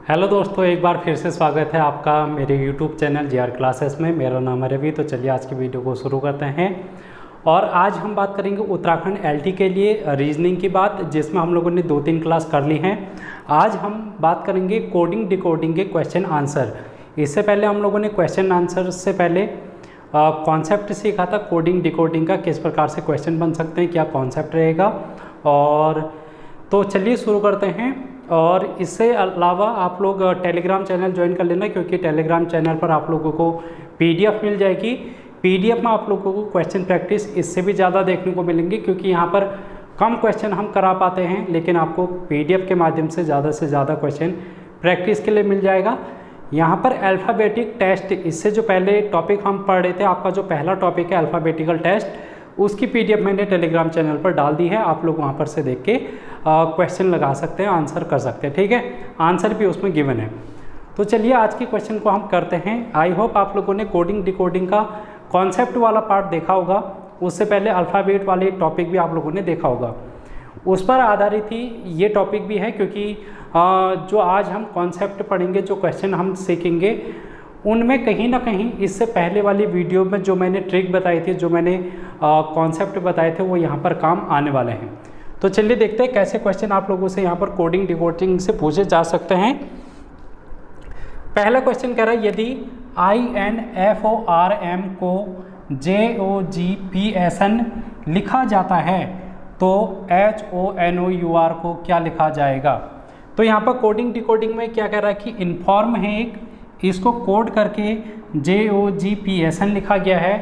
Hello दोस्तों, एक बार फिर से स्वागत है आपका मेरे यूट्यूब चैनल JR क्लासेस में। मेरा नाम है रवि। तो चलिए आज की वीडियो को शुरू करते हैं। और आज हम बात करेंगे उत्तराखंड LT के लिए रीजनिंग की बात, जिसमें हम लोगों ने 2-3 क्लास कर ली हैं। आज हम बात करेंगे कोडिंग डिकोडिंग के क्वेश्चन आंसर। इससे पहले हम लोगों ने क्वेश्चन आंसर से पहले कॉन्सेप्ट सीखा था कोडिंग डिकोडिंग का, किस प्रकार से क्वेश्चन बन सकते हैं, क्या कॉन्सेप्ट रहेगा। और तो चलिए शुरू करते हैं। और इससे अलावा आप लोग टेलीग्राम चैनल ज्वाइन कर लेना, क्योंकि टेलीग्राम चैनल पर आप लोगों को PDF मिल जाएगी। PDF में आप लोगों को क्वेश्चन प्रैक्टिस इससे भी ज़्यादा देखने को मिलेंगी, क्योंकि यहाँ पर कम क्वेश्चन हम करा पाते हैं, लेकिन आपको PDF के माध्यम से ज़्यादा क्वेश्चन प्रैक्टिस के लिए मिल जाएगा। यहाँ पर अल्फ़ाबेटिक टेस्ट, इससे जो पहले टॉपिक हम पढ़ रहे थे, आपका जो पहला टॉपिक है अल्फ़ाबेटिकल टेस्ट, उसकी PDF मैंने टेलीग्राम चैनल पर डाल दी है। आप लोग वहाँ पर से देख के क्वेश्चन लगा सकते हैं, आंसर कर सकते हैं। ठीक है, आंसर भी उसमें गिवन है। तो चलिए आज के क्वेश्चन को हम करते हैं। आई होप आप लोगों ने कोडिंग डिकोडिंग का कॉन्सेप्ट वाला पार्ट देखा होगा। उससे पहले अल्फ़ाबेट वाले टॉपिक भी आप लोगों ने देखा होगा। उस पर आधारित ही ये टॉपिक भी है, क्योंकि जो आज हम कॉन्सेप्ट पढ़ेंगे, जो क्वेश्चन हम सीखेंगे, उनमें कहीं ना कहीं इससे पहले वाली वीडियो में जो मैंने ट्रिक बताई थी, जो मैंने कॉन्सेप्ट बताए थे, वो यहाँ पर काम आने वाले हैं। तो चलिए देखते हैं कैसे क्वेश्चन आप लोगों से यहाँ पर कोडिंग डिकोडिंग से पूछे जा सकते हैं। पहला क्वेश्चन कह रहा है, यदि INFORM को JOGPSN लिखा जाता है तो HONOUR को क्या लिखा जाएगा। तो यहाँ पर कोडिंग डिकोडिंग में क्या कह रहा है कि इन्फॉर्म है एक, इसको कोड करके JOGPSN लिखा गया है।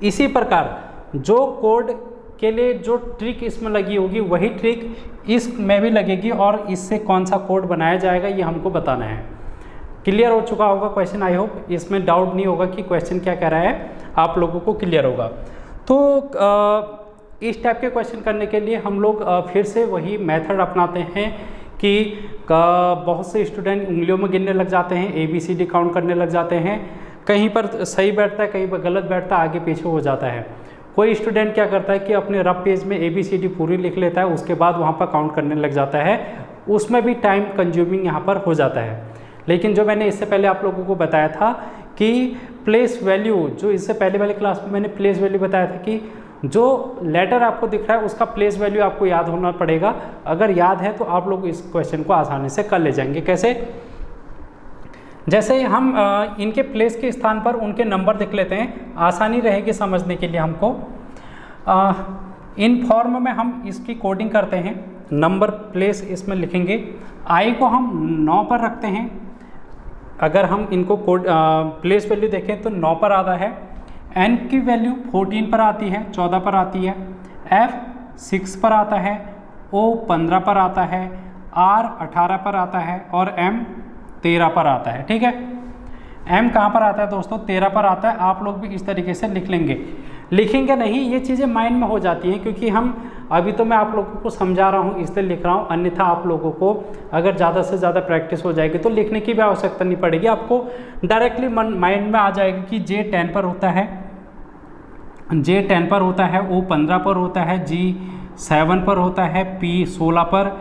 इसी प्रकार जो कोड के लिए जो ट्रिक इसमें लगी होगी, वही ट्रिक इसमें भी लगेगी, और इससे कौन सा कोड बनाया जाएगा ये हमको बताना है। क्लियर हो चुका होगा क्वेश्चन। आई होप इसमें डाउट नहीं होगा कि क्वेश्चन क्या कह रहा है, आप लोगों को क्लियर होगा। तो इस टाइप के क्वेश्चन करने के लिए हम लोग फिर से वही मेथड अपनाते हैं कि बहुत से स्टूडेंट उंगलियों में गिनने लग जाते हैं, ABCD काउंट करने लग जाते हैं। कहीं पर सही बैठता है, कहीं पर गलत बैठता है, आगे पीछे हो जाता है। कोई स्टूडेंट क्या करता है कि अपने रफ पेज में ABCD पूरी लिख लेता है, उसके बाद वहाँ पर काउंट करने लग जाता है। उसमें भी टाइम कंज्यूमिंग यहाँ पर हो जाता है। लेकिन जो मैंने इससे पहले आप लोगों को बताया था कि प्लेस वैल्यू, जो इससे पहले वाली क्लास में मैंने प्लेस वैल्यू बताया था कि जो लेटर आपको दिख रहा है उसका प्लेस वैल्यू आपको याद होना पड़ेगा। अगर याद है तो आप लोग इस क्वेश्चन को आसानी से कर ले जाएंगे। कैसे? जैसे हम इनके प्लेस के स्थान पर उनके नंबर लिख लेते हैं, आसानी रहेगी समझने के लिए हमको। इन फॉर्म में हम इसकी कोडिंग करते हैं। नंबर प्लेस इसमें लिखेंगे। I को हम 9 पर रखते हैं। अगर हम इनको कोड प्लेस वैल्यू देखें तो 9 पर आता है। N की वैल्यू 14 पर आती है, 14 पर आती है। F 6 पर आता है। O 15 पर आता है। R 18 पर आता है और M 13 पर आता है। ठीक है, M कहाँ पर आता है दोस्तों? 13 पर आता है। आप लोग भी इस तरीके से लिख लेंगे। लिखेंगे नहीं, ये चीज़ें माइंड में हो जाती हैं, क्योंकि हम अभी तो मैं आप लोगों को समझा रहा हूँ इसलिए लिख रहा हूँ। अन्यथा आप लोगों को अगर ज़्यादा से ज़्यादा प्रैक्टिस हो जाएगी तो लिखने की भी आवश्यकता नहीं पड़ेगी। आपको डायरेक्टली माइंड में आ जाएगा कि J 10 पर होता है, J 10 पर होता है, O 15 पर होता है, G 7 पर होता है, P 16 पर,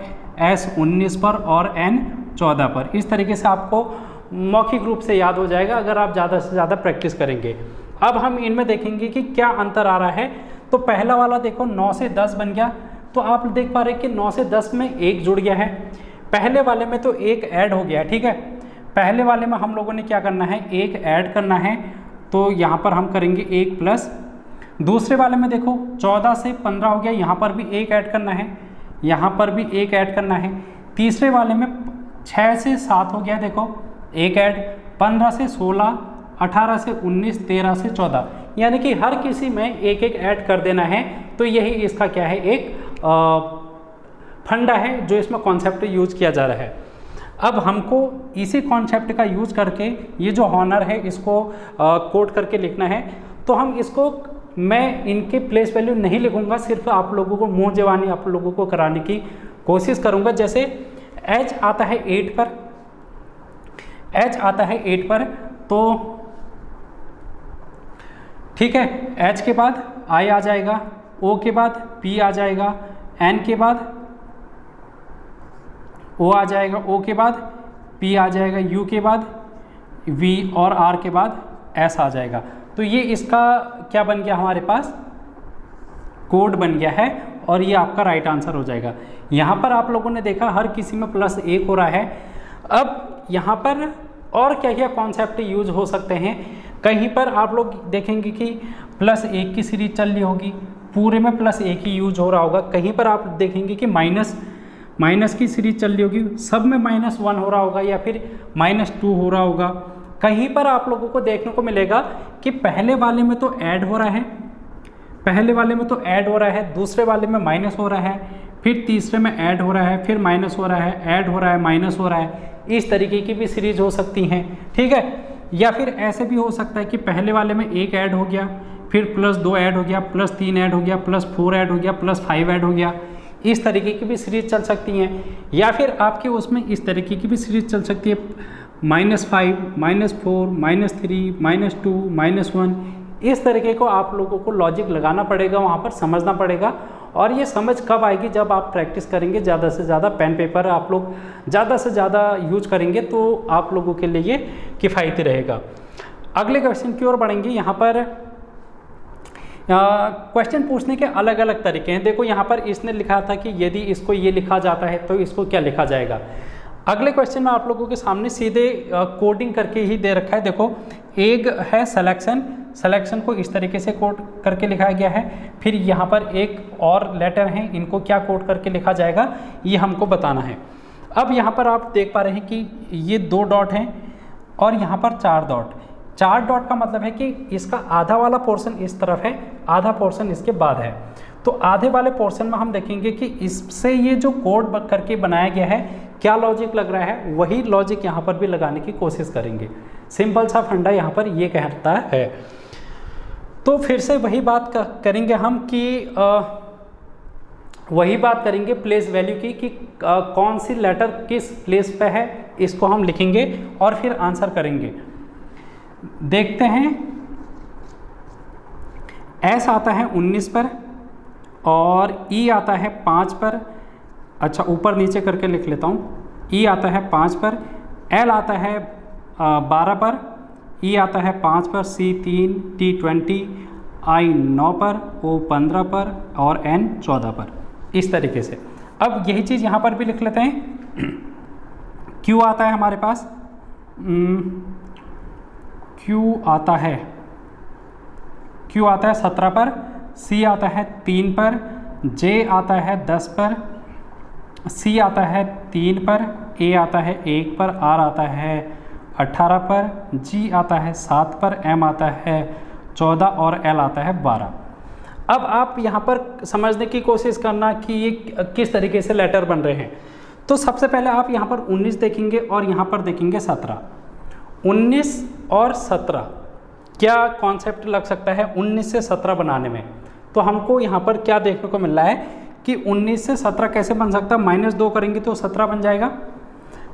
S 19 पर और N 14 पर। इस तरीके से आपको मौखिक रूप से याद हो जाएगा अगर आप ज़्यादा से ज़्यादा प्रैक्टिस करेंगे। अब हम इनमें देखेंगे कि क्या अंतर आ रहा है। तो पहला वाला देखो 9 से 10 बन गया, तो आप देख पा रहे हैं कि 9 से 10 में 1 जुड़ गया है। पहले वाले में तो 1 ऐड हो गया। ठीक है, पहले वाले में हम लोगों ने क्या करना है, 1 ऐड करना है। तो यहाँ पर हम करेंगे 1 प्लस। दूसरे वाले में देखो 14 से 15 हो गया, यहाँ पर भी 1 ऐड करना है, यहाँ पर भी 1 ऐड करना है। तीसरे वाले में 6 से 7 हो गया, देखो 1 ऐड। 15 से 16, 18 से 19, 13 से 14, यानी कि हर किसी में 1-1 ऐड कर देना है। तो यही इसका क्या है, एक फंडा है जो इसमें कॉन्सेप्ट यूज किया जा रहा है। अब हमको इसी कॉन्सेप्ट का यूज करके ये जो हॉनर है इसको कोड करके लिखना है। तो हम इसको, मैं इनके प्लेस वैल्यू नहीं लिखूंगा, सिर्फ आप लोगों को मुँह जवानी आप लोगों को कराने की कोशिश करूंगा। जैसे H आता है 8 पर, H आता है 8 पर, तो ठीक है, H के बाद I आ जाएगा, O के बाद P आ जाएगा, N के बाद O आ जाएगा, O के बाद P आ जाएगा U के बाद, V और R के बाद S आ जाएगा। तो ये इसका क्या बन गया, हमारे पास कोड बन गया है और ये आपका राइट आंसर हो जाएगा। यहाँ पर आप लोगों ने देखा हर किसी में +1 हो रहा है। अब यहाँ पर और क्या क्या कॉन्सेप्ट यूज हो सकते हैं, कहीं पर आप लोग देखेंगे कि +1 की सीरीज चल रही होगी, पूरे में +1 ही यूज हो रहा होगा। कहीं पर आप देखेंगे कि माइनस की सीरीज चल रही होगी, सब में -1 हो रहा होगा या फिर -2 हो रहा होगा। कहीं पर आप लोगों को देखने को मिलेगा कि पहले वाले में तो ऐड हो रहा है, दूसरे वाले में माइनस हो रहा है, फिर तीसरे में ऐड हो रहा है, फिर माइनस हो रहा है, ऐड हो रहा है, माइनस हो रहा है। इस तरीके की भी सीरीज हो सकती हैं, ठीक है। या फिर ऐसे भी हो सकता है कि पहले वाले में 1 ऐड हो गया, फिर +2 ऐड हो गया, +3 ऐड हो गया, +4 ऐड हो गया, +5 ऐड हो गया। इस तरीके की भी सीरीज चल सकती हैं। या फिर आपके उसमें इस तरीके की भी सीरीज चल सकती है, -5, -4, -3, -2, -1। इस तरीके को आप लोगों को लॉजिक लगाना पड़ेगा, वहाँ पर समझना पड़ेगा। और ये समझ कब आएगी, जब आप प्रैक्टिस करेंगे, ज़्यादा से ज़्यादा पेन पेपर आप लोग ज़्यादा से ज़्यादा यूज करेंगे तो आप लोगों के लिए ये किफ़ायती रहेगा। अगले क्वेश्चन की ओर बढ़ेंगे। यहाँ पर क्वेश्चन पूछने के अलग अलग तरीके हैं। देखो यहाँ पर इसने लिखा था कि यदि इसको ये लिखा जाता है तो इसको क्या लिखा जाएगा। अगले क्वेश्चन में आप लोगों के सामने सीधे कोडिंग करके ही दे रखा है। देखो एक है सिलेक्शन को इस तरीके से कोड करके लिखा गया है। फिर यहाँ पर एक और लेटर हैं, इनको क्या कोड करके लिखा जाएगा ये हमको बताना है। अब यहाँ पर आप देख पा रहे हैं कि ये 2 डॉट हैं और यहाँ पर 4 डॉट। 4 डॉट का मतलब है कि इसका आधा वाला पोर्शन इस तरफ है, आधा पोर्शन इसके बाद है। तो आधे वाले पोर्शन में हम देखेंगे कि इससे ये जो कोड करके बनाया गया है क्या लॉजिक लग रहा है, वही लॉजिक यहाँ पर भी लगाने की कोशिश करेंगे। सिंपल सा फंडा यहाँ पर ये कहता है। तो फिर से वही बात करेंगे हम कि वही बात करेंगे प्लेस वैल्यू की कि कौन सी लेटर किस प्लेस पे है, इसको हम लिखेंगे और फिर आंसर करेंगे। देखते हैं, एस आता है 19 पर और ई आता है 5 पर। अच्छा ऊपर नीचे करके लिख लेता हूँ। ई आता है 5 पर, एल आता है 12 पर, ई आता है 5 पर, सी 3, टी 20, आई 9 पर, ओ 15 पर और एन 14 पर। इस तरीके से अब यही चीज़ यहाँ पर भी लिख लेते हैं। क्यू आता है हमारे पास, क्यू आता है 17 पर, सी आता है 3 पर, जे आता है 10 पर, सी आता है 3 पर, ए आता है 1 पर, आर आता है 18 पर, जी आता है 7 पर, एम आता है 14 और एल आता है 12। अब आप यहाँ पर समझने की कोशिश करना कि ये किस तरीके से लेटर बन रहे हैं। तो सबसे पहले आप यहाँ पर 19 देखेंगे और यहाँ पर देखेंगे 17। 19 और 17 क्या कॉन्सेप्ट लग सकता है 19 से 17 बनाने में। तो हमको यहाँ पर क्या देखने को मिल रहा है कि 19 से 17 कैसे बन सकता है। -2 करेंगे तो 17 बन जाएगा।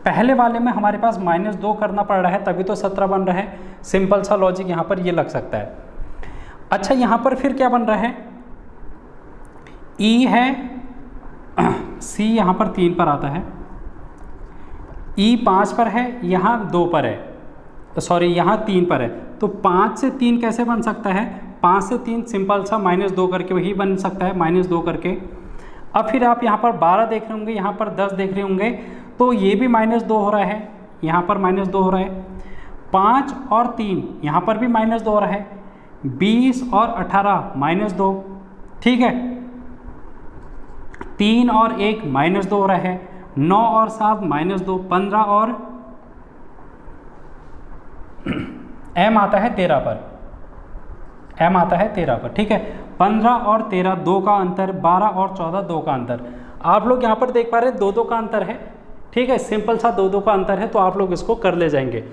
पहले वाले में हमारे पास -2 करना पड़ रहा है तभी तो 17 बन रहा है। सिंपल सा लॉजिक यहाँ पर ये लग सकता है। अच्छा यहाँ पर फिर क्या बन रहा है, ई है, सी यहाँ पर 3 पर आता है, ई 5 पर है, यहाँ 2 पर है, सॉरी यहाँ 3 पर है। तो 5 से 3 कैसे बन सकता है, 5 से 3 सिंपल सा -2 करके वही बन सकता है, -2 करके। अब फिर आप यहाँ पर 12 देख रहे होंगे, यहाँ पर 10 देख रहे होंगे, तो ये भी -2 हो रहा है, यहाँ पर -2 हो रहा है। 5 और 3 यहाँ पर भी -2 हो रहा है। 20 और 18 -2, ठीक है। 3 और 1 -2 हो रहा है। 9 और 7 -2, 15 और m आता है 13 पर, m आता है 13 पर, ठीक है। 15 और 13 2 का अंतर, 12 और 14 2 का अंतर। आप लोग यहाँ पर देख पा रहे हैं 2-2 का अंतर है, ठीक है। सिंपल सा 2-2 का अंतर है, तो आप लोग इसको कर ले जाएंगे।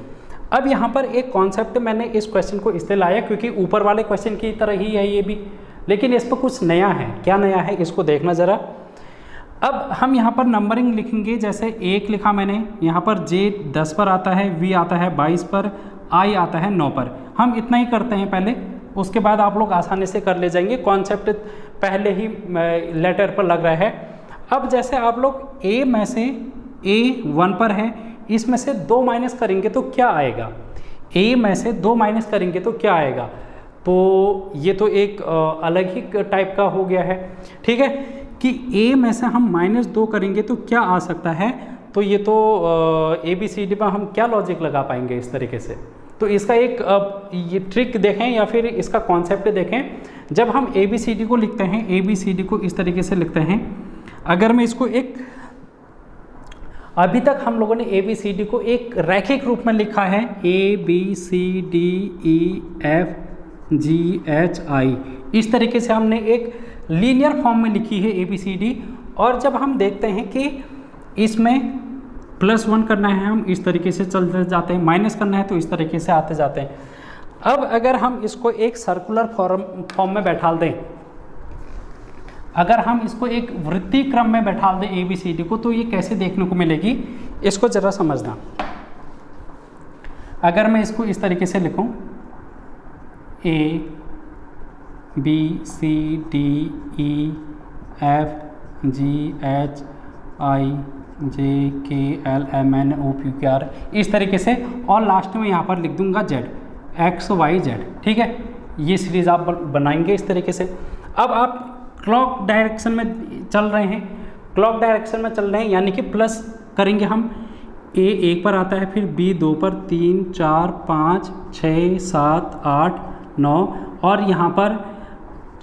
अब यहाँ पर एक कॉन्सेप्ट मैंने इस क्वेश्चन को इसलिए लाया क्योंकि ऊपर वाले क्वेश्चन की तरह ही है ये भी, लेकिन इस पर कुछ नया है। क्या नया है इसको देखना ज़रा। अब हम यहाँ पर नंबरिंग लिखेंगे, जैसे 1 लिखा मैंने, यहाँ पर जे 10 पर आता है, वी आता है 22 पर, आई आता है 9 पर। हम इतना ही करते हैं पहले, उसके बाद आप लोग आसानी से कर ले जाएंगे। कॉन्सेप्ट पहले ही लेटर पर लग रहा है। अब जैसे आप लोग ए में से ए 1 पर है, इसमें से 2 माइनस करेंगे तो क्या आएगा, ए में से 2 माइनस करेंगे तो क्या आएगा, तो ये तो एक अलग ही टाइप का हो गया है। ठीक है कि ए में से हम -2 करेंगे तो क्या आ सकता है, तो ये तो ABCD पर हम क्या लॉजिक लगा पाएंगे इस तरीके से। तो इसका एक ये ट्रिक देखें या फिर इसका कॉन्सेप्ट देखें। जब हम ABCD को लिखते हैं, ABCD को इस तरीके से लिखते हैं, अगर मैं इसको एक, अभी तक हम लोगों ने ABCD को एक रैखिक रूप में लिखा है, ABCDEFGHI, इस तरीके से हमने एक लीनियर फॉर्म में लिखी है ABCD। और जब हम देखते हैं कि इसमें +1 करना है, हम इस तरीके से चलते जाते हैं, माइनस करना है तो इस तरीके से आते जाते हैं। अब अगर हम इसको एक सर्कुलर फॉर्म में बैठा दें, अगर हम इसको एक वृत्तीय क्रम में बैठा दें ABCD को, तो ये कैसे देखने को मिलेगी, इसको ज़रा समझना। अगर मैं इसको इस तरीके से लिखूं, ABCDEFGHIJKLMNOPQR, इस तरीके से, और लास्ट में यहाँ पर लिख दूंगा Z, XYZ। ठीक है, ये सीरीज़ आप बनाएंगे इस तरीके से। अब आप क्लॉक डायरेक्शन में चल रहे हैं, क्लॉक डायरेक्शन में चल रहे हैं, यानी कि प्लस करेंगे हम, A 1 पर आता है, फिर B 2 पर, 3 4 5 6 7 8 9, और यहाँ पर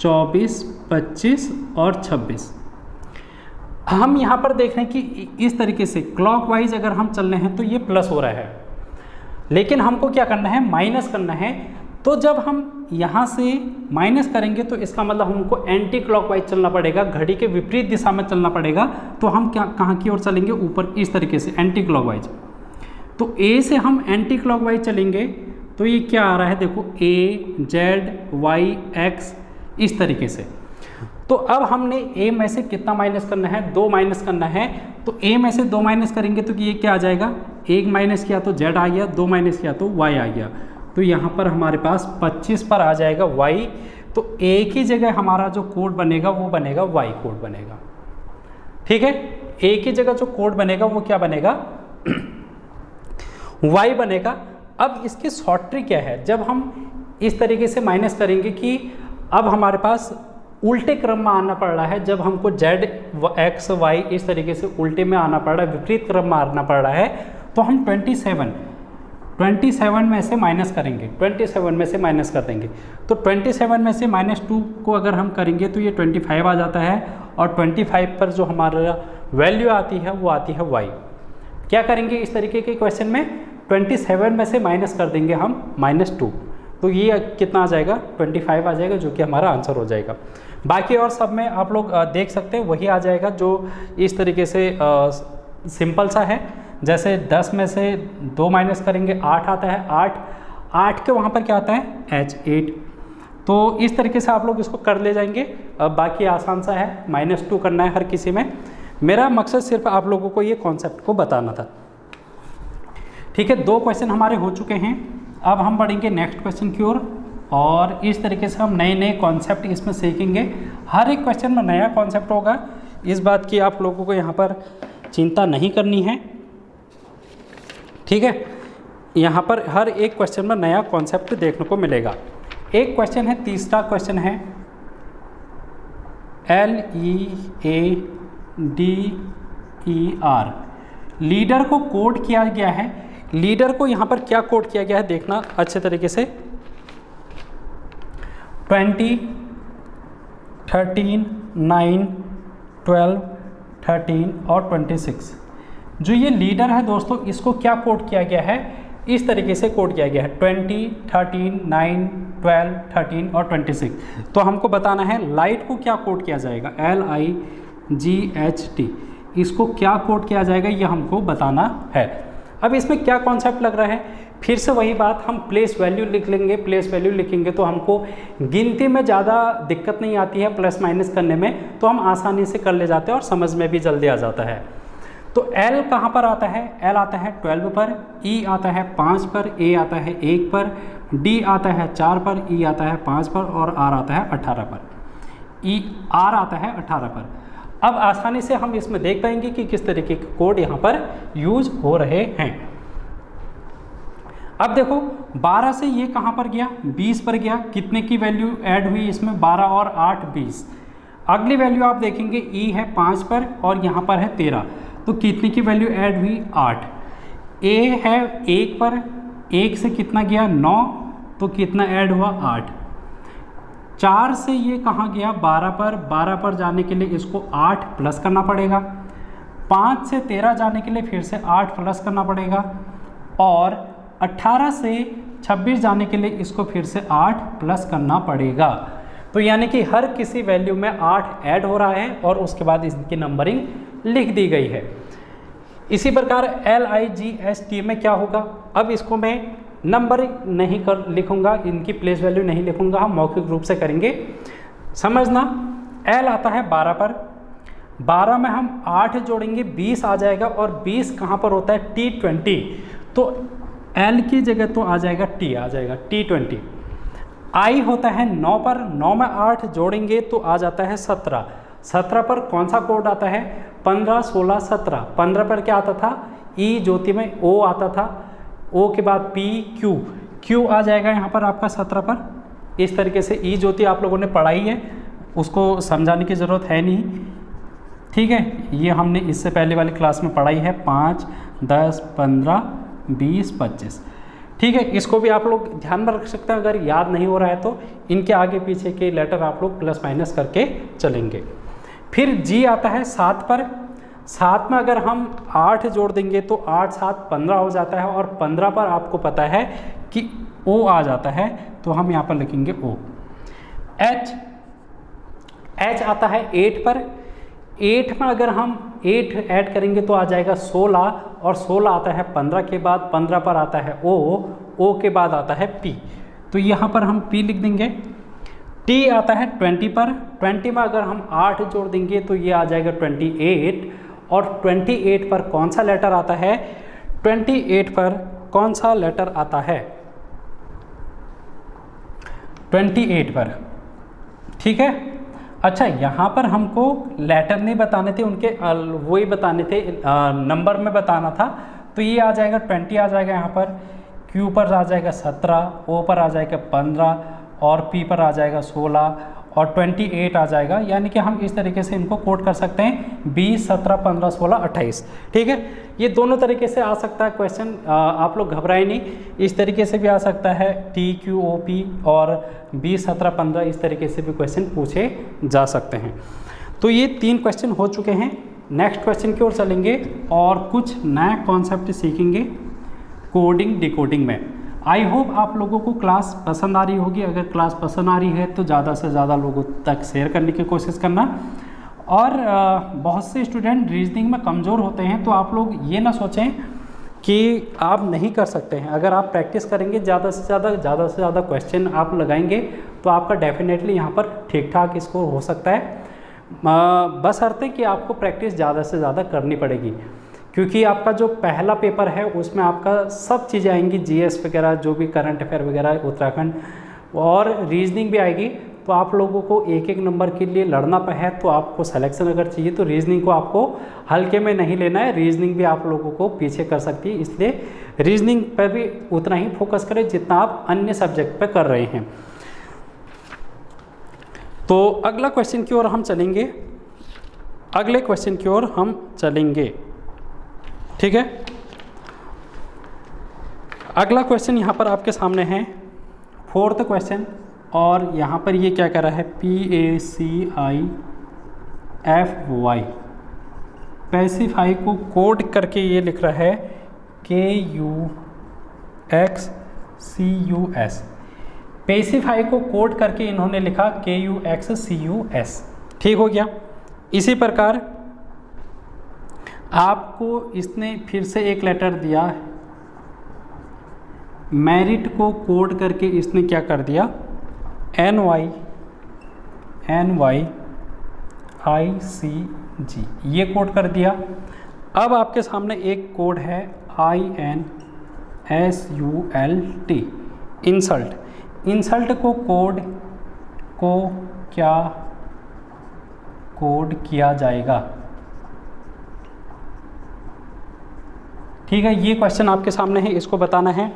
24 25 और 26। हम यहाँ पर देख रहे हैं कि इस तरीके से क्लॉकवाइज अगर हम चल रहे हैं तो ये प्लस हो रहा है, लेकिन हमको क्या करना है, माइनस करना है। तो जब हम यहाँ से माइनस करेंगे तो इसका मतलब हमको एंटी क्लॉकवाइज चलना पड़ेगा, घड़ी के विपरीत दिशा में चलना पड़ेगा। तो हम क्या, कहाँ की ओर चलेंगे, ऊपर, इस तरीके से एंटी क्लॉकवाइज। तो A से हम एंटी क्लॉकवाइज चलेंगे तो ये क्या आ रहा है, देखो A Z Y X, इस तरीके से। तो अब हमने A में से कितना माइनस करना है, 2 माइनस करना है। तो A में से 2 माइनस करेंगे तो ये क्या आ जाएगा, 1 माइनस किया तो Z आ गया, 2 माइनस किया तो Y आ गया। तो यहाँ पर हमारे पास 25 पर आ जाएगा Y। तो एक ही जगह हमारा जो कोड बनेगा वो बनेगा Y कोड बनेगा। ठीक है, एक ही जगह जो कोड बनेगा वो क्या बनेगा, Y बनेगा। अब इसकी शॉर्ट ट्रिक क्या है, जब हम इस तरीके से माइनस करेंगे कि अब हमारे पास उल्टे क्रम में आना पड़ रहा है, जब हमको Z X Y इस तरीके से उल्टे में आना पड़ रहा है, विपरीत क्रम में आना पड़ रहा है, तो हम 27 में से माइनस करेंगे, 27 में से माइनस कर देंगे। तो 27 में से -2 को अगर हम करेंगे तो ये 25 आ जाता है, और 25 पर जो हमारा वैल्यू आती है वो आती है Y। क्या करेंगे इस तरीके के क्वेश्चन में, 27 में से माइनस कर देंगे हम -2, तो ये कितना आ जाएगा, 25 आ जाएगा, जो कि हमारा आंसर हो जाएगा। बाकी और सब में आप लोग देख सकते हैं वही आ जाएगा, जो इस तरीके से सिंपल सा है। जैसे 10 में से 2 माइनस करेंगे 8 आता है, 8 के वहाँ पर क्या आता है, H8। तो इस तरीके से आप लोग इसको कर ले जाएंगे। बाकी आसान सा है, -2 करना है हर किसी में। मेरा मकसद सिर्फ आप लोगों को ये कॉन्सेप्ट को बताना था। ठीक है, 2 क्वेश्चन हमारे हो चुके हैं। अब हम बढ़ेंगे नेक्स्ट क्वेश्चन की ओर, और इस तरीके से हम नए नए कॉन्सेप्ट इसमें सीखेंगे। हर एक क्वेश्चन में नया कॉन्सेप्ट होगा, इस बात की आप लोगों को यहाँ पर चिंता नहीं करनी है। ठीक है, यहाँ पर हर एक क्वेश्चन में नया कॉन्सेप्ट देखने को मिलेगा। एक क्वेश्चन है, तीसरा क्वेश्चन है, LEADER, लीडर को कोड किया गया है। लीडर को यहाँ पर क्या कोड किया गया है, देखना अच्छे तरीके से, 20 13 9 12 13 और 26। जो ये लीडर है दोस्तों, इसको क्या कोड किया गया है, इस तरीके से कोड किया गया है, 20 13 9 12 13 और 26। तो हमको बताना है लाइट को क्या कोड किया जाएगा, LIGHT, इसको क्या कोड किया जाएगा, ये हमको बताना है। अब इसमें क्या कॉन्सेप्ट लग रहा है, फिर से वही बात, हम प्लेस वैल्यू लिख लेंगे। प्लेस वैल्यू लिखेंगे तो हमको गिनती में ज़्यादा दिक्कत नहीं आती है, प्लस माइनस करने में तो हम आसानी से कर ले जाते हैं और समझ में भी जल्दी आ जाता है। तो L कहाँ पर आता है, L आता है 12 पर, E आता है 5 पर, A आता है 1 पर, D आता है 4 पर, E आता है 5 पर और R आता है 18 पर। R आता है 18 पर। अब आसानी से हम इसमें देख पाएंगे कि किस तरीके के कोड यहाँ पर यूज हो रहे हैं। अब देखो 12 से ये कहाँ पर गया, 20 पर गया। कितने की वैल्यू ऐड हुई इसमें, 12 और 8 20। अगली वैल्यू आप देखेंगे ई है 5 पर और यहाँ पर है 13, तो कितने की वैल्यू ऐड हुई 8। ए है 1 पर, 1 से कितना गया 9, तो कितना ऐड हुआ 8। 4 से ये कहाँ गया 12 पर, 12 पर जाने के लिए इसको 8 प्लस करना पड़ेगा। 5 से 13 जाने के लिए फिर से 8 प्लस करना पड़ेगा। और 18 से 26 जाने के लिए इसको फिर से 8 प्लस करना पड़ेगा। तो यानी कि हर किसी वैल्यू में 8 ऐड हो रहा है और उसके बाद इसकी नंबरिंग लिख दी गई है। इसी प्रकार LIGST में क्या होगा, अब इसको मैं नंबरिंग नहीं कर लिखूंगा, इनकी प्लेस वैल्यू नहीं लिखूंगा, हम मौखिक रूप से करेंगे। समझना, L आता है 12 पर, 12 में हम 8 जोड़ेंगे 20 आ जाएगा, और 20 कहाँ पर होता है T20, तो L की जगह तो आ जाएगा T, आ जाएगा T20। I होता है 9 पर, 9 में 8 जोड़ेंगे तो आ जाता है 17। 17 पर कौन सा कोड आता है, 15 16 17। 15 पर क्या आता था, E ज्योति में O आता था, O के बाद P Q, Q आ जाएगा यहाँ पर आपका 17 पर। इस तरीके से E ज्योति आप लोगों ने पढ़ाई है, उसको समझाने की ज़रूरत है नहीं, ठीक है। ये हमने इससे पहले वाली क्लास में पढ़ाई है, 5 10 15 20 25, ठीक है। इसको भी आप लोग ध्यान में रख सकते हैं, अगर याद नहीं हो रहा है तो इनके आगे पीछे के लेटर आप लोग प्लस माइनस करके चलेंगे। फिर G आता है 7 पर, 7 में अगर हम 8 जोड़ देंगे तो 8 7 15 हो जाता है, और 15 पर आपको पता है कि O आ जाता है, तो हम यहाँ पर लिखेंगे O। H आता है 8 पर, 8 में अगर हम 8 ऐड करेंगे तो आ जाएगा 16, और 16 आता है 15 के बाद, 15 पर आता है O के बाद आता है P, तो यहाँ पर हम P लिख देंगे। T आता है 20 पर, 20 में अगर हम 8 जोड़ देंगे तो ये आ जाएगा 28, और 28 पर कौन सा लेटर आता है, 28 पर कौन सा लेटर आता है 28 पर, ठीक है। अच्छा, यहाँ पर हमको लेटर नहीं बताने थे, उनके वही बताने थे, नंबर में बताना था, तो ये आ जाएगा 20 आ जाएगा यहाँ पर, Q पर आ जाएगा 17, O पर आ जाएगा 15, और P पर आ जाएगा 16, और 28 आ जाएगा। यानी कि हम इस तरीके से इनको कोड कर सकते हैं 20 17 15 16 28, ठीक है। ये दोनों तरीके से आ सकता है क्वेश्चन, आप लोग घबराए नहीं, इस तरीके से भी आ सकता है TQOP, और 20 17 15 इस तरीके से भी क्वेश्चन पूछे जा सकते हैं। तो ये 3 क्वेश्चन हो चुके हैं। नेक्स्ट क्वेश्चन की ओर चलेंगे और कुछ नया कॉन्सेप्ट सीखेंगे कोडिंग डिकोडिंग में। आई होप आप लोगों को क्लास पसंद आ रही होगी। अगर क्लास पसंद आ रही है तो ज़्यादा से ज़्यादा लोगों तक शेयर करने की कोशिश करना। और बहुत से स्टूडेंट रीजनिंग में कमज़ोर होते हैं, तो आप लोग ये ना सोचें कि आप नहीं कर सकते हैं। अगर आप प्रैक्टिस करेंगे, ज़्यादा से ज़्यादा क्वेश्चन आप लगाएंगे, तो आपका डेफिनेटली यहाँ पर ठीक ठाक स्कोर हो सकता है। बशर्ते कि आपको प्रैक्टिस ज़्यादा से ज़्यादा करनी पड़ेगी, क्योंकि आपका जो पहला पेपर है उसमें आपका सब चीज़ें आएंगी, जीएस वगैरह, जो भी करंट अफेयर वगैरह, उत्तराखंड, और रीजनिंग भी आएगी। तो आप लोगों को एक एक नंबर के लिए लड़ना है, तो आपको सिलेक्शन अगर चाहिए तो रीजनिंग को आपको हल्के में नहीं लेना है। रीजनिंग भी आप लोगों को पीछे कर सकती है, इसलिए रीजनिंग पर भी उतना ही फोकस करें जितना आप अन्य सब्जेक्ट पर कर रहे हैं। तो अगला क्वेश्चन की ओर हम चलेंगे, अगले क्वेश्चन की ओर हम चलेंगे, ठीक है। अगला क्वेश्चन यहाँ पर आपके सामने है, 4th क्वेश्चन, और यहाँ पर ये क्या कर रहा है, PACIFY, पैसिफाई को कोड करके ये लिख रहा है KUXCUS। पैसिफाई को कोड करके इन्होंने लिखा KUXCUS, ठीक हो गया। इसी प्रकार आपको इसने फिर से एक लेटर दिया, मेरिट को कोड करके इसने क्या कर दिया, NYICG, ये कोड कर दिया। अब आपके सामने एक कोड है INSULT, इंसल्ट। इंसल्ट को कोड को क्या कोड किया जाएगा। ठीक है, ये क्वेश्चन आपके सामने है, इसको बताना है।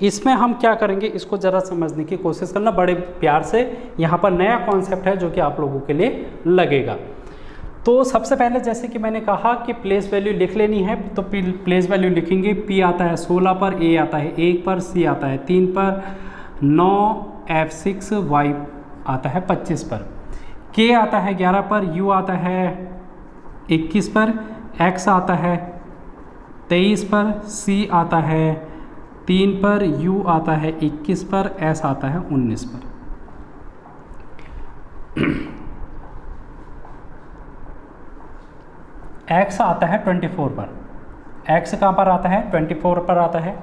इसमें हम क्या करेंगे, इसको ज़रा समझने की कोशिश करना बड़े प्यार से। यहाँ पर नया कॉन्सेप्ट है जो कि आप लोगों के लिए लगेगा। तो सबसे पहले जैसे कि मैंने कहा कि प्लेस वैल्यू लिख लेनी है, तो प्लेस वैल्यू लिखेंगे। P आता है 16 पर, A आता है 1 पर, C आता है 3 पर, 9 F6, Y आता है 25 पर, K आता है 11 पर, U आता है 21 पर, X आता है 23 पर, C आता है 3 पर, U आता है 21 पर, S आता है 19 पर। X आता है 24 पर। X कहाँ पर आता है? 24 पर आता है।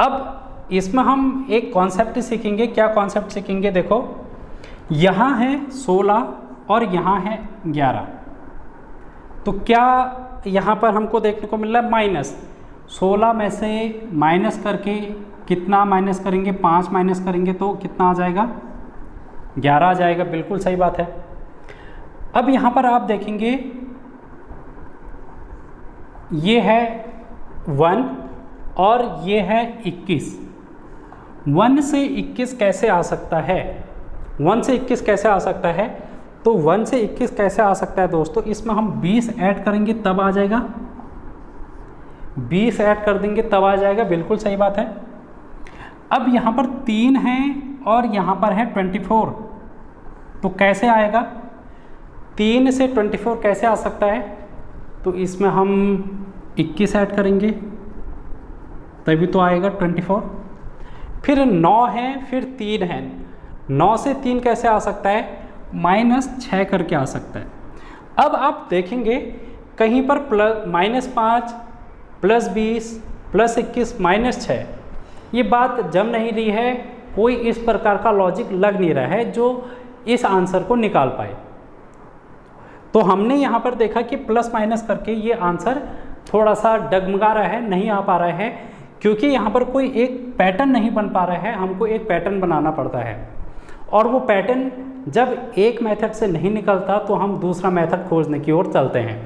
अब इसमें हम एक कॉन्सेप्ट सीखेंगे। क्या कॉन्सेप्ट सीखेंगे? देखो, यहाँ है 16 और यहाँ है 11, तो क्या यहाँ पर हमको देखने को मिल रहा है माइनस। 16 में से माइनस करके कितना माइनस करेंगे? 5 माइनस करेंगे तो कितना आ जाएगा? 11 आ जाएगा। बिल्कुल सही बात है। अब यहाँ पर आप देखेंगे ये है 1 और ये है 21। 1 से 21 कैसे आ सकता है? 1 से 21 कैसे आ सकता है? तो 1 से 21 कैसे आ सकता है दोस्तों? इसमें हम 20 ऐड करेंगे तब आ जाएगा। 20 ऐड कर देंगे तब आ जाएगा। बिल्कुल सही बात है। अब यहाँ पर 3 है और यहाँ पर है 24, तो कैसे आएगा? 3 से 24 कैसे आ सकता है? तो इसमें हम 21 ऐड करेंगे तभी तो आएगा 24। फिर 9 है, फिर 3 है। 9 से 3 कैसे आ सकता है? -6 करके आ सकता है। अब आप देखेंगे कहीं पर -5 +20 +21 -6, ये बात जम नहीं रही है। कोई इस प्रकार का लॉजिक लग नहीं रहा है जो इस आंसर को निकाल पाए। तो हमने यहाँ पर देखा कि प्लस माइनस करके ये आंसर थोड़ा सा डगमगा रहा है, नहीं आ पा रहा है, क्योंकि यहाँ पर कोई एक पैटर्न नहीं बन पा रहा है। हमको एक पैटर्न बनाना पड़ता है, और वो पैटर्न जब एक मेथड से नहीं निकलता तो हम दूसरा मेथड खोजने की ओर चलते हैं।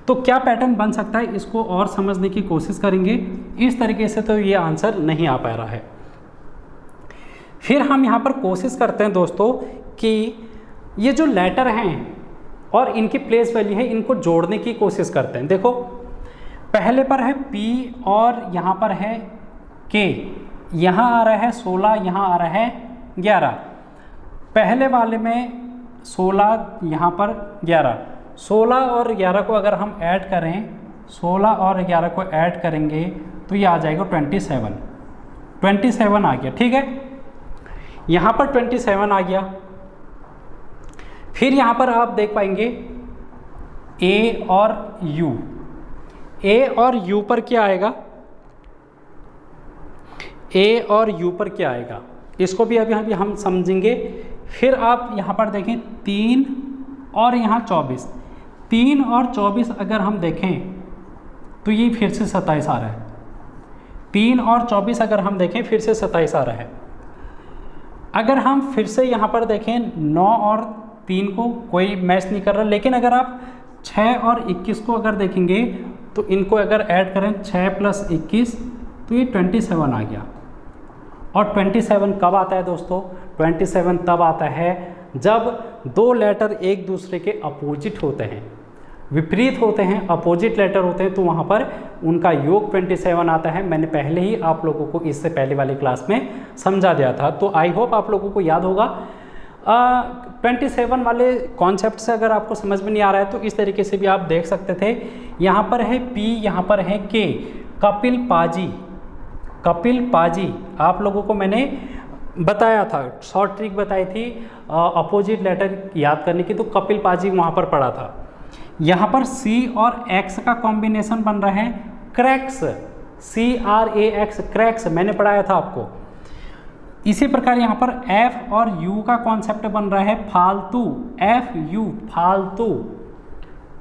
तो क्या पैटर्न बन सकता है, इसको और समझने की कोशिश करेंगे। इस तरीके से तो ये आंसर नहीं आ पा रहा है। फिर हम यहाँ पर कोशिश करते हैं दोस्तों कि ये जो लेटर हैं और इनकी प्लेस वैल्यू है, इनको जोड़ने की कोशिश करते हैं। देखो, पहले पर है P और यहाँ पर है K, यहाँ आ रहा है 16, यहाँ आ रहा है 11। पहले वाले में 16, यहाँ पर 11। 16 और 11 को अगर हम ऐड करें, 16 और 11 को ऐड करेंगे तो ये आ जाएगा 27। 27 आ गया। ठीक है, यहाँ पर 27 आ गया। फिर यहाँ पर आप देख पाएंगे A और U। A और U पर क्या आएगा? A और U पर क्या आएगा, इसको भी अभी हम समझेंगे। फिर आप यहाँ पर देखें 3 और यहाँ 24। 3 और 24 अगर हम देखें तो ये फिर से 27 आ रहा है। 3 और 24 अगर हम देखें फिर से 27 आ रहा है। अगर हम फिर से यहाँ पर देखें 9 और 3 को कोई मैच नहीं कर रहा, लेकिन अगर आप 6 और 21 को अगर देखेंगे तो इनको अगर ऐड करें 6 + 21 तो ये 27 आ गया। और 27 कब आता है दोस्तों? 27 तब आता है जब दो लेटर एक दूसरे के अपोजिट होते हैं, विपरीत होते हैं, अपोजिट लेटर होते हैं, तो वहाँ पर उनका योग 27 आता है। मैंने पहले ही आप लोगों को इससे पहले वाली क्लास में समझा दिया था, तो आई होप आप लोगों को याद होगा। 27 वाले कॉन्सेप्ट से अगर आपको समझ में नहीं आ रहा है तो इस तरीके से भी आप देख सकते थे। यहाँ पर है P, यहाँ पर है K, कपिल पाजी। कपिल पाजी आप लोगों को मैंने बताया था, शॉर्ट ट्रिक बताई थी अपोजिट लेटर याद करने की, तो कपिल पाजी वहाँ पर पढ़ा था। यहाँ पर C और X का कॉम्बिनेशन बन रहा है क्रैक्स, CRAX, क्रैक्स मैंने पढ़ाया था आपको। इसी प्रकार यहाँ पर F और U का कॉन्सेप्ट बन रहा है फालतू, FU फालतू।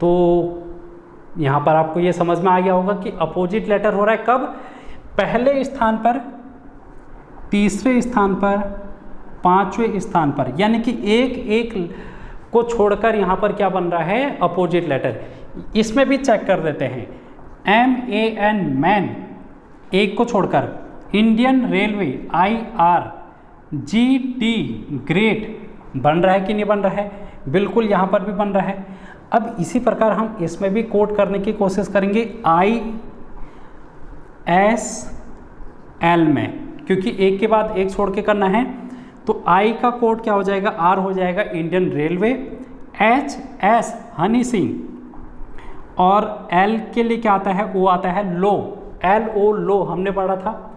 तो यहाँ पर आपको ये समझ में आ गया होगा कि अपोजिट लेटर हो रहा है कब? पहले स्थान पर, तीसरे स्थान पर, पांचवें स्थान पर, यानी कि एक एक को छोड़कर यहाँ पर क्या बन रहा है, अपोजिट लेटर। इसमें भी चेक कर देते हैं, MAN मैन एक को छोड़कर, Indian railway IR, GT great बन रहा है कि नहीं बन रहा है, बिल्कुल यहाँ पर भी बन रहा है। अब इसी प्रकार हम इसमें भी कोड करने की कोशिश करेंगे ISL में, क्योंकि एक के बाद एक छोड़ के करना है। तो I का कोड क्या हो जाएगा, R हो जाएगा Indian railway, HS Honey Singh, और L के लिए क्या आता है, O आता है लो, LO लो हमने पढ़ा था।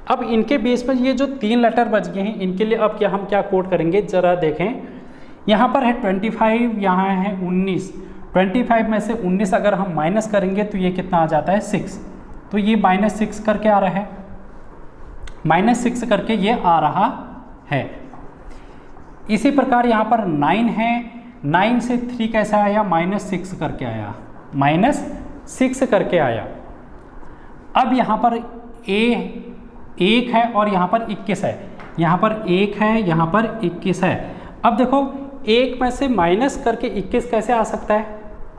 अब इनके बेस पर ये जो 3 लेटर बच गए हैं, इनके लिए अब क्या हम क्या कोड करेंगे ज़रा देखें। यहाँ पर है 25, यहाँ है 19, 25 में से 19 अगर हम माइनस करेंगे तो ये कितना आ जाता है 6, तो ये -6 करके आ रहा है, -6 करके ये आ रहा है। इसी प्रकार यहाँ पर 9 है, 9 से 3 कैसे आया, -6 करके आया, -6 करके आया। अब यहाँ पर एक है और यहाँ पर 21 है, यहाँ पर 1 है, यहाँ पर 21 है। अब देखो 1 में से माइनस करके 21 कैसे आ सकता है,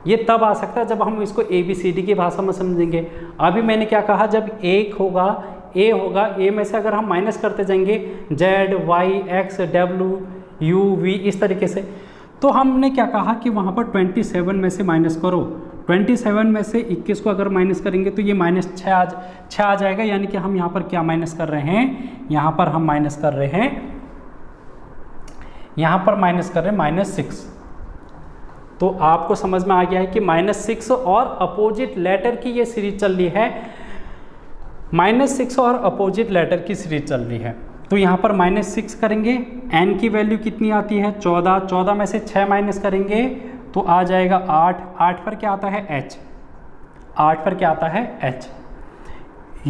ये तब आ सकता है जब हम इसको ABCD की भाषा में समझेंगे। अभी मैंने क्या कहा, जब 1 होगा, A होगा, A में से अगर हम माइनस करते जाएंगे Z Y X W U V इस तरीके से, तो हमने क्या कहा कि वहाँ पर 27 में से माइनस करो, 27 में से 21 को अगर माइनस करेंगे तो ये -6 आ जाएगा। यानी कि हम यहाँ पर क्या माइनस कर रहे हैं, यहाँ पर हम माइनस कर रहे हैं, यहाँ पर माइनस कर रहे हैं -6। तो आपको समझ में आ गया है कि -6 और अपोजिट लेटर की ये सीरीज चल रही है, -6 और अपोजिट लेटर की सीरीज चल रही है। तो यहाँ पर -6 करेंगे, n की वैल्यू कितनी आती है 14, 14 में से 6 माइनस करेंगे तो आ जाएगा 8, 8 पर क्या आता है H, 8 पर क्या आता है H।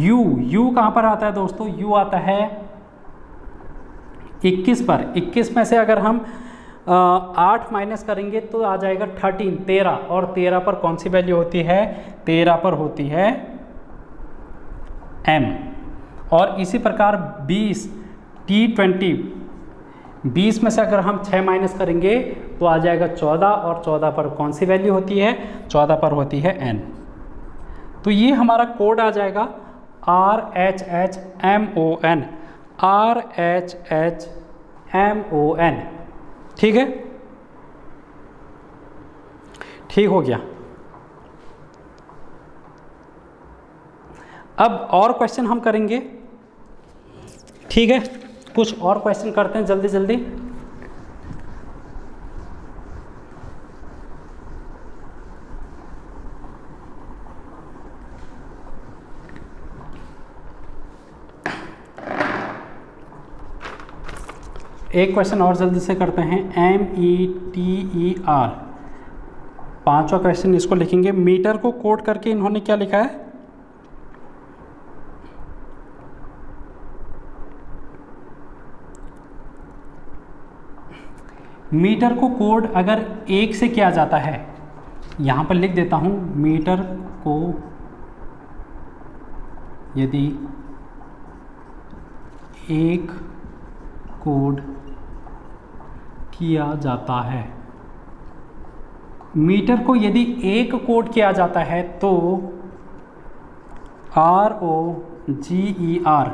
U कहाँ पर आता है दोस्तों, U आता है 21 पर, 21 में से अगर हम 8 माइनस करेंगे तो आ जाएगा 13, और 13 पर कौन सी वैल्यू होती है, 13 पर होती है M। और इसी प्रकार 20 T20, 20 में से अगर हम 6 माइनस करेंगे तो आ जाएगा 14, और 14 पर कौन सी वैल्यू होती है, 14 पर होती है N। तो ये हमारा कोड आ जाएगा RHHMON, RHHMON। ठीक है, ठीक हो गया। अब और क्वेश्चन हम करेंगे, ठीक है, कुछ और क्वेश्चन करते हैं जल्दी जल्दी। एक क्वेश्चन और जल्दी से करते हैं, METER, 5वां क्वेश्चन इसको लिखेंगे। मीटर को कोड करके इन्होंने क्या लिखा है, मीटर को कोड अगर 1 से किया जाता है, यहाँ पर लिख देता हूँ, मीटर को यदि 1 कोड किया जाता है, मीटर को यदि 1 कोड किया जाता है तो ROGER,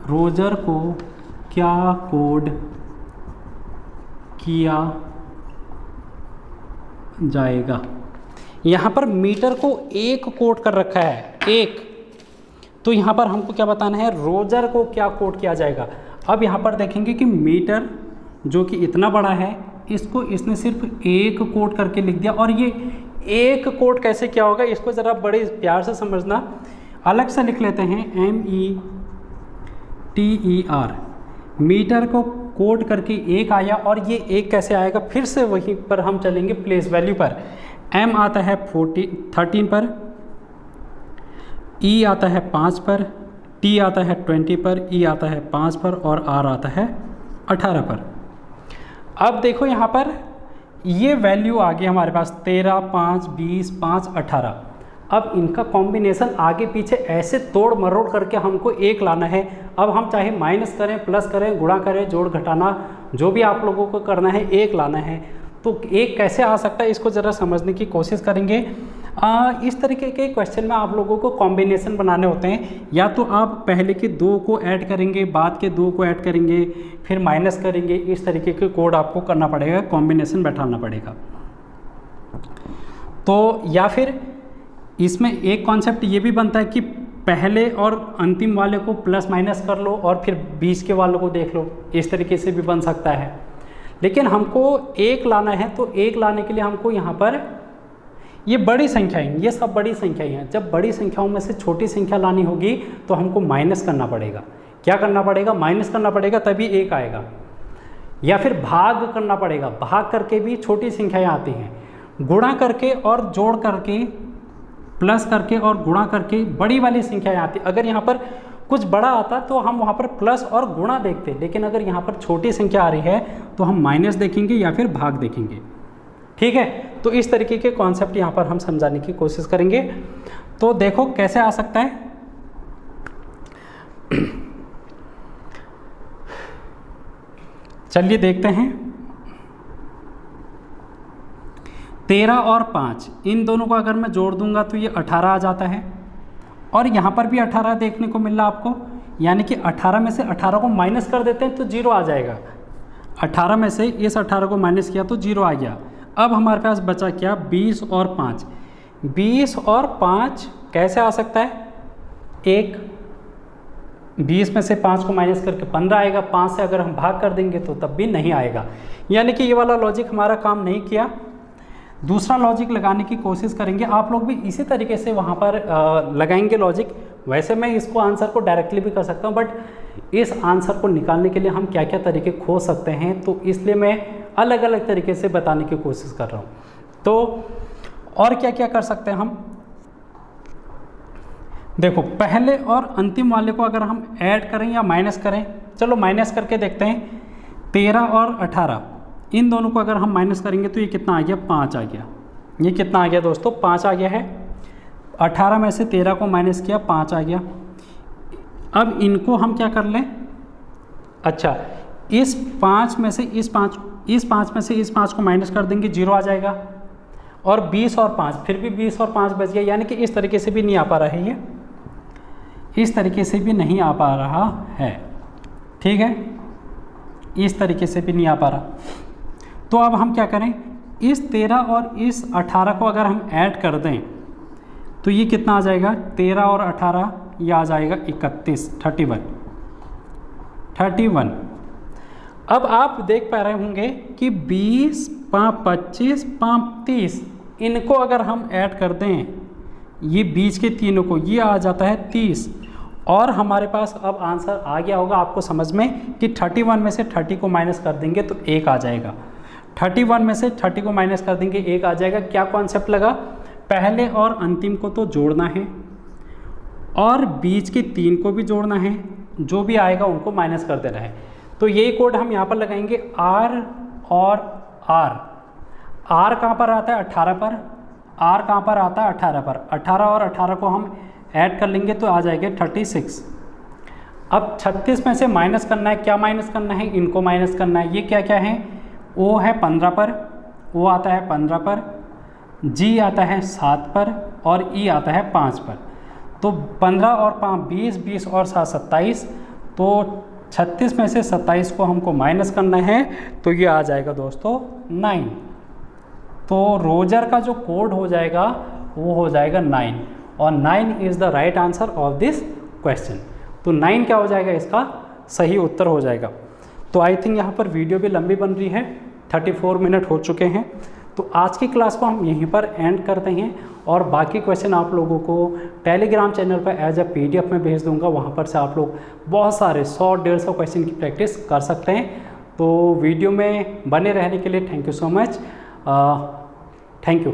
रोजर को क्या कोड किया जाएगा। यहाँ पर मीटर को 1 कोड कर रखा है, 1, तो यहाँ पर हमको क्या बताना है, रोजर को क्या कोड किया जाएगा। अब यहाँ पर देखेंगे कि मीटर जो कि इतना बड़ा है, इसको इसने सिर्फ 1 कोड करके लिख दिया, और ये 1 कोड कैसे क्या होगा, इसको ज़रा बड़े प्यार से समझना। अलग से लिख लेते हैं, METER, मीटर को कोड करके 1 आया, और ये 1 कैसे आएगा, फिर से वहीं पर हम चलेंगे प्लेस वैल्यू पर। M आता है 13 पर, E आता है 5 पर, T आता है 20 पर, E आता है 5 पर, और R आता है 18 पर। अब देखो यहाँ पर ये वैल्यू आ गई हमारे पास 13, 5, 20, 5, 18। अब इनका कॉम्बिनेशन आगे पीछे ऐसे तोड़ मरोड़ करके हमको 1 लाना है। अब हम चाहे माइनस करें, प्लस करें, गुणा करें, जोड़ घटाना, जो भी आप लोगों को करना है, 1 लाना है। तो एक कैसे आ सकता है इसको ज़रा समझने की कोशिश करेंगे। इस तरीके के क्वेश्चन में आप लोगों को कॉम्बिनेशन बनाने होते हैं, या तो आप पहले के 2 को ऐड करेंगे, बाद के 2 को ऐड करेंगे, फिर माइनस करेंगे, इस तरीके के कोड आपको करना पड़ेगा, कॉम्बिनेशन बैठाना पड़ेगा। तो या फिर इसमें एक कॉन्सेप्ट ये भी बनता है कि पहले और अंतिम वाले को प्लस माइनस कर लो और फिर बीच के वालों को देख लो, इस तरीके से भी बन सकता है। लेकिन हमको एक लाना है, तो एक लाने के लिए हमको यहाँ पर ये बड़ी संख्याएं, ये सब बड़ी संख्याएं हैं, जब बड़ी संख्याओं में से छोटी संख्या लानी होगी तो हमको माइनस करना पड़ेगा। क्या करना पड़ेगा? माइनस करना पड़ेगा, तभी एक आएगा। या फिर भाग करना पड़ेगा, भाग करके भी छोटी संख्याएं आती हैं, गुणा करके और जोड़ करके, प्लस करके और गुणा करके बड़ी वाली संख्याएं आती। अगर यहाँ पर कुछ बड़ा आता तो हम वहाँ पर प्लस और गुणा देखते, लेकिन अगर यहाँ पर छोटी संख्या आ रही है तो हम माइनस देखेंगे या फिर भाग देखेंगे। ठीक है, तो इस तरीके के कॉन्सेप्ट यहाँ पर हम समझाने की कोशिश करेंगे। तो देखो कैसे आ सकता है। चलिए देखते हैं। 13 और 5 इन दोनों को अगर मैं जोड़ दूंगा तो ये 18 आ जाता है, और यहाँ पर भी 18 देखने को मिल रहा आपको, यानी कि 18 में से 18 को माइनस कर देते हैं तो 0 आ जाएगा। 18 में से इस 18 को माइनस किया तो 0 आ गया। अब हमारे पास बचा क्या? 20 और 5। 20 और 5 कैसे आ सकता है? 20 में से 5 को माइनस करके 15 आएगा। 5 से अगर हम भाग कर देंगे तो तब भी नहीं आएगा, यानी कि ये वाला लॉजिक हमारा काम नहीं किया। दूसरा लॉजिक लगाने की कोशिश करेंगे। आप लोग भी इसी तरीके से वहाँ पर लगाएंगे लॉजिक। वैसे मैं इसको आंसर को डायरेक्टली भी कर सकता हूँ, बट इस आंसर को निकालने के लिए हम क्या क्या तरीके खोज सकते हैं, तो इसलिए मैं अलग अलग तरीके से बताने की कोशिश कर रहा हूँ। तो और क्या क्या कर सकते हैं हम, देखो पहले और अंतिम वाले को अगर हम ऐड करें या माइनस करें, चलो माइनस करके देखते हैं। 13 और 18 इन दोनों को अगर हम माइनस करेंगे तो ये कितना आ गया? 5 आ गया। ये कितना आ गया दोस्तों? 5 आ गया है। 18 में से 13 को माइनस किया, 5 आ गया। अब इनको हम क्या कर लें? अच्छा, इस 5 में से इस 5 को माइनस कर देंगे, 0 आ जाएगा। और 20 और 5, फिर भी 20 और 5 बच गया, यानी कि इस तरीके से भी नहीं आ पा रहा है, ये इस तरीके से भी नहीं आ पा रहा है। ठीक है, इस तरीके से भी नहीं आ पा रहा। तो अब हम क्या करें? इस 13 और इस 18 को अगर हम ऐड कर दें तो ये कितना आ जाएगा? 13 और 18 ये आ जाएगा 31, 31। अब आप देख पा रहे होंगे कि 20, 25, 30 इनको अगर हम ऐड कर दें, ये बीच के तीनों को, ये आ जाता है 30। और हमारे पास अब आंसर आ गया होगा आपको समझ में कि 31 में से 30 को माइनस कर देंगे तो 1 आ जाएगा। 31 में से 30 को माइनस कर देंगे, 1 आ जाएगा। क्या कॉन्सेप्ट लगा? पहले और अंतिम को तो जोड़ना है और बीच के 3 को भी जोड़ना है, जो भी आएगा उनको माइनस कर देना है। तो यही कोड हम यहाँ पर लगाएंगे, R और R। R कहाँ पर आता है? 18 पर। R कहाँ पर आता है? 18 पर। 18 और 18 को हम ऐड कर लेंगे तो आ जाएगा 36। अब 36 में से माइनस करना है। क्या माइनस करना है? इनको माइनस करना है। ये क्या क्या है? O है 15 पर, O आता है 15 पर, G आता है 7 पर और E आता है 5 पर। तो 15 और 5 20, 20 और 7 27। तो 36 में से 27 को हमको माइनस करना है तो ये आ जाएगा दोस्तों 9। तो रोजर का जो कोड हो जाएगा वो हो जाएगा 9, और 9 is the right answer of this question. तो 9 क्या हो जाएगा? इसका सही उत्तर हो जाएगा। तो आई थिंक यहाँ पर वीडियो भी लंबी बन रही है, 34 मिनट हो चुके हैं। तो आज की क्लास को हम यहीं पर एंड करते हैं, और बाकी क्वेश्चन आप लोगों को टेलीग्राम चैनल पर एज अ PDF में भेज दूंगा। वहाँ पर से आप लोग बहुत सारे 100-150 क्वेश्चन की प्रैक्टिस कर सकते हैं। तो वीडियो में बने रहने के लिए thank you so much. Thank you.